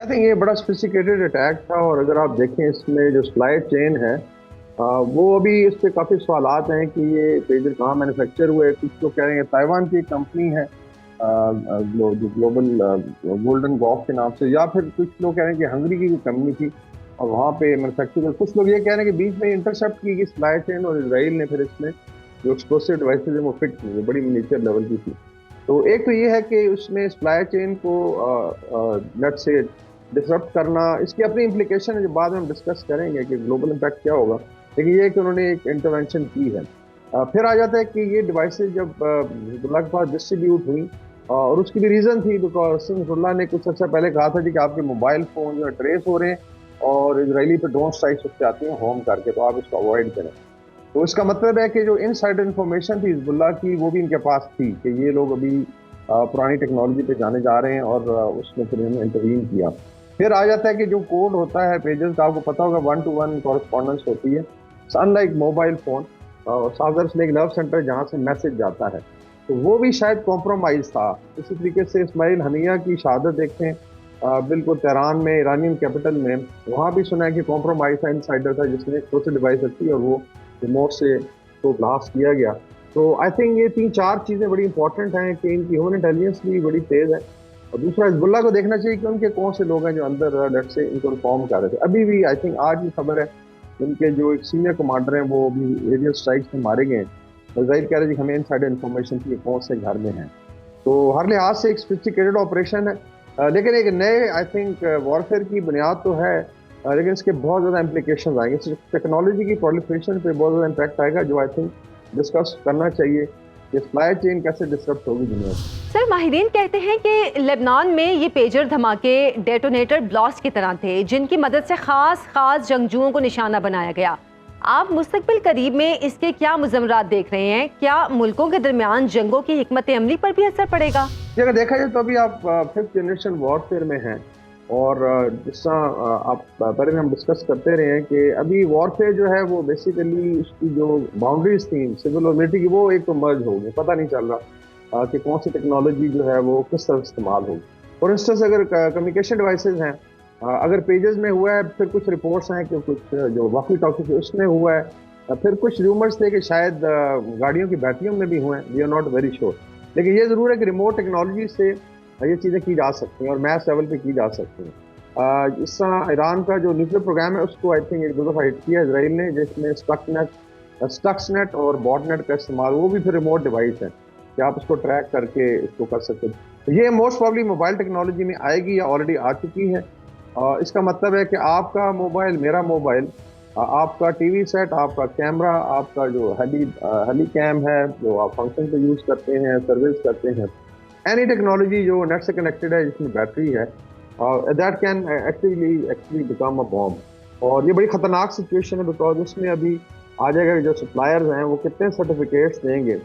I think ये बड़ा sophisticated attack था। और अगर आप देखें इसमें जो सप्लाई चेन है, वो अभी इस पे काफ़ी सवालात हैं कि ये पेजर कहाँ मैन्युफैक्चर हुए। कुछ लोग कह रहे हैं ताइवान की कंपनी है, जो ग्लोबल गोल्डन गॉफ के नाम से, या फिर कुछ लोग कह रहे हैं कि हंगरी की कोई कंपनी थी और वहाँ पे मैन्युफैक्चर। कुछ लोग ये कह रहे हैं कि बीच में इंटरसेप्ट की गई सप्लाई चेन और इसराइल ने फिर इसमें जो एक्सप्लोसिव डिवाइसेज है वो फिट की, वो बड़ी मिनीचर लेवल की थी। तो एक तो ये है कि उसमें सप्लाई चेन को लेट से डिसरप्ट करना, इसकी अपनी इम्प्लीकेशन है जो बाद में हम डिस्कस करेंगे कि ग्लोबल इम्पैक्ट क्या होगा। लेकिन ये है कि उन्होंने एक इंटरवेंशन की है। फिर आ जाता है कि ये डिवाइसेज जब हिजबुल्लाह के पास डिस्ट्रीब्यूट हुई, और उसकी भी रीज़न थी बिकॉज हिजबुल्लाह ने कुछ अर्सा पहले कहा था जी कि आपके मोबाइल फ़ोन जो है ट्रेस हो रहे हैं और इसराइली पे ड्रोन स्ट्राइक्स उससे आती हैं होम करके, तो आप इसको अवॉइड करें। तो इसका मतलब है कि जो इनसाइडर इन्फॉर्मेशन थी हिजबुल्लाह की वो भी इनके पास थी कि ये लोग अभी पुरानी टेक्नोलॉजी पे जाने जा रहे हैं, और उसमें फिर इन्होंने इंटरवीन किया। फिर आ जाता है कि जो कोड होता है पेजेस का, आपको पता होगा 1-to-1 कॉरेस्पॉन्डेंस होती है, अनलाइक मोबाइल फोन। सादर से एक लव सेंटर जहाँ से मैसेज जाता है, तो वो भी शायद कॉम्प्रोमाइज था। इसी तरीके से इस्माइल हनिया की शहादत देखें, बिल्कुल तेहरान में, ईरानियन कैपिटल में, वहाँ भी सुना है कि कॉम्प्रोमाइज था, इनसाइडर था जिसने एक सोशल डिवाइस रखी और वो रिमोट से तो ब्लास्ट किया गया। तो आई थिंक ये 3-4 चीज़ें बड़ी इंपॉर्टेंट हैं कि इनकी ह्यूमन इंटेलिजेंस भी बड़ी तेज़ है। और दूसरा हिजबुल्लाह को देखना चाहिए कि उनके कौन से लोग हैं जो अंदर लेट से इनको रिफॉर्म कर रहे थे। अभी भी आई थिंक आज की खबर है, उनके जो एक सीनियर कमांडर हैं वो अभी एरियल स्ट्राइक्स में मारे गए हैं। और जाहिर कह रहे हैं कि हमें इनसाइडर इन्फॉर्मेशन थी कौन से घर में हैं। तो हर लिहाज से एक सोफिस्टिकेटेड ऑपरेशन है। लेकिन एक नए आई थिंक वॉरफेयर की बुनियाद तो है, लेकिन इसके बहुत ज़्यादा इम्प्लीकेशन आएंगे। टेक्नोलॉजी की प्रोलिफरेशन पे बहुत ज़्यादा इम्पैक्ट आएगा जो आई थिंक डिस्कस करना चाहिए कि सप्लाई चेन कैसे डिस्टर्ब होगी दुनिया में। सर, माहिरीन कहते हैं कि लेबनान में ये पेजर धमाके डेटोनेटर ब्लास्ट की तरह थे जिनकी मदद से खास जंगजुओं को निशाना बनाया गया। आप मुस्तकबिल करीब में इसके क्या मुज़म्मरात देख रहे हैं? क्या मुल्कों के दरमियान जंगों की हिकमत अमली पर भी असर पड़ेगा? अगर देखा जाए तो अभी आप 5th जनरेशन वॉरफेयर में हैं। और जिस तरह आप पहले हम डिस्कस करते रहे हैं कि अभी वॉरफेयर जो है वो बेसिकली उसकी जो बाउंड्रीज थी सिविल और मिलिट्री की, वो एक तो मर्ज हो गई। पता नहीं चल रहा कि कौन सी टेक्नोलॉजी जो है वो किस तरह इस्तेमाल होगी। फॉर इंस्टेंस अगर कम्युनिकेशन डिवाइसेज हैं, अगर पेजेस में हुआ है, फिर कुछ रिपोर्ट्स हैं कि कुछ जो वॉकी टॉकी उसमें हुआ है, फिर कुछ रूमर्स थे कि शायद गाड़ियों की बैटरियों में भी हुए हैं। We are not very sure. लेकिन ये ज़रूर है कि रिमोट टेक्नोलॉजी से ये चीज़ें की जा सकती हैं और मैस लेवल पे की जा सकती हैं। जिस तरह ईरान का जो न्यूक्लियर प्रोग्राम है उसको आई थिंक एक दो दफ़ा हिट किया इसराइल ने, जिसमें स्टक्सनेट और बॉटनेट का इस्तेमाल, वो भी फिर रिमोट डिवाइस है कि आप उसको ट्रैक करके इसको कर सकते हैं। तो ये मोस्ट प्रॉब्ली मोबाइल टेक्नोलॉजी में आएगी या ऑलरेडी आ चुकी है। इसका मतलब है कि आपका मोबाइल, मेरा मोबाइल, आपका टीवी सेट, आपका कैमरा, आपका जो हेली कैम है जो आप फंक्शन पे यूज़ करते हैं, सर्विस करते हैं, एनी टेक्नोलॉजी जो नेट से कनेक्टेड है जिसमें बैटरी है, that can actually become a bomb. और ये बड़ी ख़तरनाक सिचुएशन है बिकॉज उसमें अभी आ जाएगा कि जो सप्लायर्स हैं वो कितने सर्टिफिकेट्स देंगे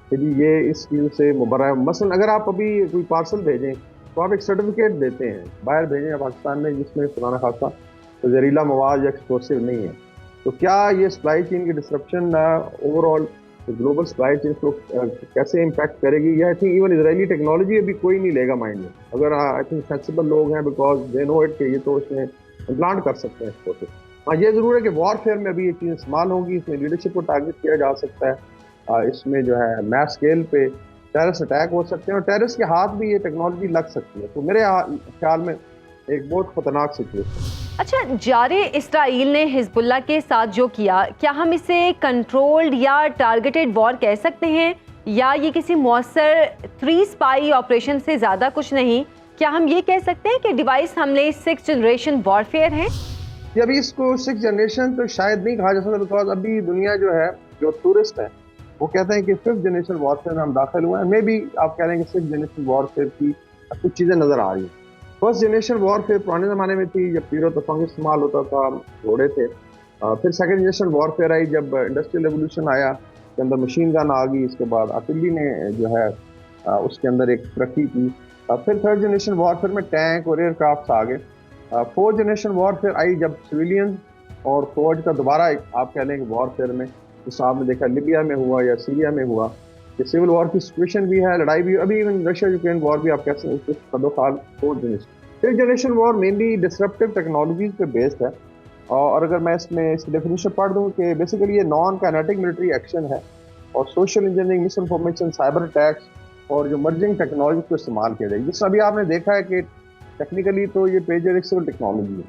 कि जी ये इस चीज़ से मुबर्रा है। मसलन अगर आप अभी कोई पार्सल भेजें तो आप एक सर्टिफिकेट देते हैं, बाहर भेजें या पाकिस्तान में, जिसमें पुराना खासा तो जहरीला मवाद या एक्सप्लोसिव नहीं है। तो क्या ये सप्लाई चेन की disruption overall global supply chain को कैसे इम्पैक्ट करेगी? I think even Israeli technology अभी कोई नहीं लेगा माइंड में, अगर आई थिंक सेंसिबल लोग हैं बिकॉज दे नो इट कि ये तो इसमें इम्प्लांट कर सकते हैं इसको। तो हाँ, ये ज़रूर है कि वॉरफेयर में अभी ये चीज़ इस्तेमाल होगी, इसमें लीडरशिप को टारगेट किया जा सकता है, इसमें जो है मैस स्केल पे टेररिस्ट अटैक हो सकते हैं और टेररिस्ट के हाथ भी ये टेक्नोलॉजी लग सकती है। तो मेरे ख्याल में एक बहुत खतरनाक सिचुएशन। अच्छा, जारे इसराइल ने हिजबुल्लाह के साथ जो किया, क्या हम इसे कंट्रोल्ड या टारगेटेड वॉर कह सकते हैं, या ये किसी मौसर 3 स्पाई ऑपरेशन से ज़्यादा कुछ नहीं? क्या हम ये कह सकते हैं कि डिवाइस हमले 6th जनरेशन वॉरफेयर हैं? ये अभी इसको 6th जनरेशन तो शायद नहीं कहा जा सकता बिकॉज अभी दुनिया जो है, जो टूरिस्ट है, वो कहते हैं कि 5th जनरेशन वॉरफेयर में हम दाखिल हुए हैं। मे बी आप कह रहे हैं कि 6th जनरेशन वॉरफेयर की कुछ चीज़ें नज़र आ रही हैं। फर्स्ट जनरेशन वॉरफेयर पुराने ज़माने में थी जब तीरों तफंग इस्तेमाल होता था, घोड़े थे। फिर सेकंड जनरेशन वॉरफेयर आई जब इंडस्ट्रियल रेवोल्यूशन आया, के अंदर मशीन गन आ गई। इसके बाद आर्टिलरी ने जो है उसके अंदर एक तरक्की की। फिर थर्ड जनरेशन वॉरफेयर में टैंक और एयरक्राफ्ट आ गए। फोर्थ जनरेशन वॉरफेयर आई जब सिविलियन और फौज का दोबारा एक आप कह लें कि वॉरफेयर में, जैसे आपने देखा लिबिया में हुआ या सीरिया में हुआ, कि सिविल वॉर की सिचुएशन भी है, लड़ाई भी। अभी इवन रशिया यूक्रेन वॉर भी आप कह सकते हैं कुछ कदोखाल 4th generation. Fifth generation war mainly disruptive technologies पे बेस्ड है, और अगर मैं इसमें इसकी डेफिनेशन पढ़ दूं कि बेसिकली ये नॉन काइनेटिक मिलिट्री एक्शन है और social engineering, miss information, cyber attacks और जो मर्जिंग टेक्नोलॉजी को इस्तेमाल किया जाएगी। जिस अभी आपने देखा है कि टेक्निकली तो ये पेजर एक सिविल टेक्नोलॉजी है,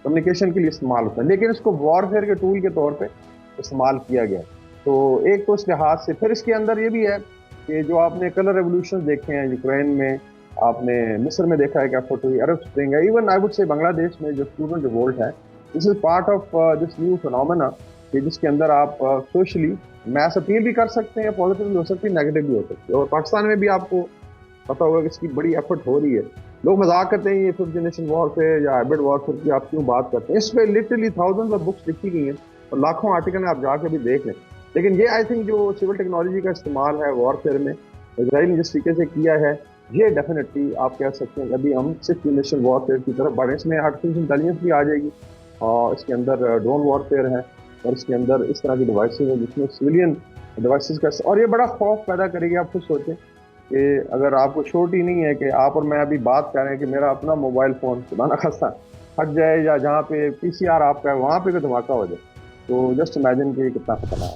कम्युनिकेशन के लिए इस्तेमाल होता है, लेकिन इसको वॉरफेयर के टूल के तौर पे इस्तेमाल किया गया। तो एक तो इस लिहाज से फिर इसके अंदर ये भी है कि जो आपने कलर रेवोल्यूशन देखे हैं यूक्रेन में, आपने मिस्र में देखा है क्या फोटो, अरब स्प्रिंग है, even I would say Bangladesh में जो स्टूडेंट रिवोल्ट है, this is part of this new phenomena कि जिसके अंदर आप सोशली मैस अपील भी कर सकते हैं, पॉजिटिव भी हो सकती है, नेगेटिव भी हो सकती है। और पाकिस्तान में भी आपको पता होगा कि इसकी बड़ी एफर्ट हो रही है। लोग मजाक करते हैं ये फिफ्थ जनरेशन वॉरफेयर या हाइब्रिड वॉरफेयर की आप क्यों बात करते हैं, इस पर लिटरली थाउजेंड्स ऑफ बुक्स लिखी गई हैं और लाखों आर्टिकल आप जाके भी देख लें। लेकिन ये आई थिंक जो सिविल टेक्नोलॉजी का इस्तेमाल है वॉरफेयर में इजराइल ने जिस तरीके से किया है, ये डेफिनेटली आप कह सकते हैं अभी हम सिक्स जनरेशन वॉरफेयर की तरफ बढ़े। इसमें आर्टिफिशियल इंटेलिजेंस भी आ जाएगी और इसके अंदर ड्रोन वॉरफेयर है और इसके अंदर इस तरह की डिवाइसेज हैं जिसमें सिविलियन डिवाइसेस का, और ये बड़ा खौफ पैदा करेगी। आप खुद सोचें कि अगर आपको छोट ही नहीं है कि आप और मैं अभी बात कर रहे हैं कि मेरा अपना मोबाइल फ़ोन खुदा ना खास्ता हट जाए या जहाँ पे PCR आपका है वहाँ पे भी धमाका हो जाए, तो जस्ट इमेजिन कि कितना खतरनाक है।